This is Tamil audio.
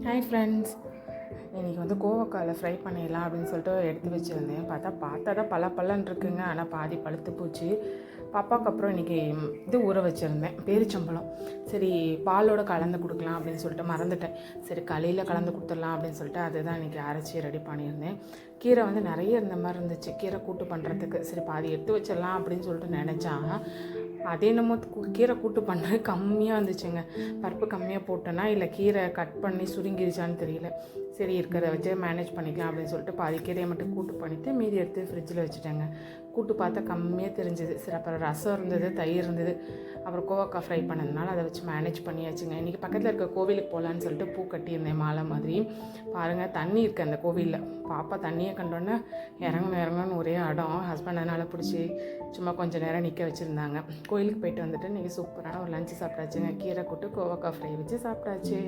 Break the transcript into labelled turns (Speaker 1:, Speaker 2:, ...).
Speaker 1: ஹாய் ஃப்ரெண்ட்ஸ், இன்றைக்கி கோவக்காயில் ஃப்ரை பண்ணிடலாம் அப்படின்னு சொல்லிட்டு எடுத்து வச்சுருந்தேன். பார்த்தா தான் பலன்னு இருக்குங்க. ஆனால் பாதி பழுத்து போச்சு. பாப்பாவுக்கு அப்புறம் இன்றைக்கி ஊற வச்சுருந்தேன், பேரிச்சம்பழம். சரி பாலோடு கலந்து கொடுக்கலாம் அப்படின்னு சொல்லிட்டு மறந்துட்டேன். சரி களியில் கலந்து கொடுத்துடலாம் அப்படின்னு சொல்லிட்டு அதுதான் இன்றைக்கி அரைச்சி ரெடி பண்ணியிருந்தேன். கீரை நிறைய இருந்த மாதிரி இருந்துச்சு, கீரை கூட்டு பண்ணுறதுக்கு. சரி பாதி எடுத்து வச்சிடலாம் அப்படின்னு சொல்லிட்டு நினச்சா, அதே என்னமோ கீரை கூட்டு பண்ணுறது கம்மியாக வந்துச்சுங்க. பருப்பு கம்மியாக போட்டேன்னா இல்லை கீரை கட் பண்ணி சுருங்கிருச்சான்னு தெரியல. சரி இருக்கிறத வச்சு மேனேஜ் பண்ணிக்கலாம் அப்படின்னு சொல்லிட்டு பாதி கீரையை மட்டும் கூட்டு பண்ணிவிட்டு மீதி எடுத்து ஃப்ரிட்ஜில் வச்சுட்டேங்க. கூட்டு பார்த்தா கம்மியாக தெரிஞ்சுது. சரி அப்புறம் ரசம் இருந்தது, தயிர் இருந்தது, அப்புறம் கோவக்காய் ஃப்ரை பண்ணதுனால அதை வச்சு மேனேஜ் பண்ணியாச்சுங்க. இன்றைக்கி பக்கத்தில் இருக்க கோவிலுக்கு போகலான்னு சொல்லிட்டு பூ கட்டியிருந்தேன் மாலை மாதிரி. பாருங்கள், தண்ணி இருக்குது அந்த கோவிலில். பாப்பா தண்ணியை கண்டோன்னே இறங்கணும்னு ஒரே இடம். ஹஸ்பண்ட் அதனால் பிடிச்சி சும்மா கொஞ்சம் நேரம் நிற்க வச்சுருந்தாங்க. கோயிலுக்கு போயிட்டு வந்துட்டு இன்றைக்கி சூப்பரான ஒரு லஞ்சு சாப்பிட்டாச்சுங்க. கீரை கூட்டு கோவக்காய் ஃப்ரை வச்சு சாப்பிட்டாச்சு.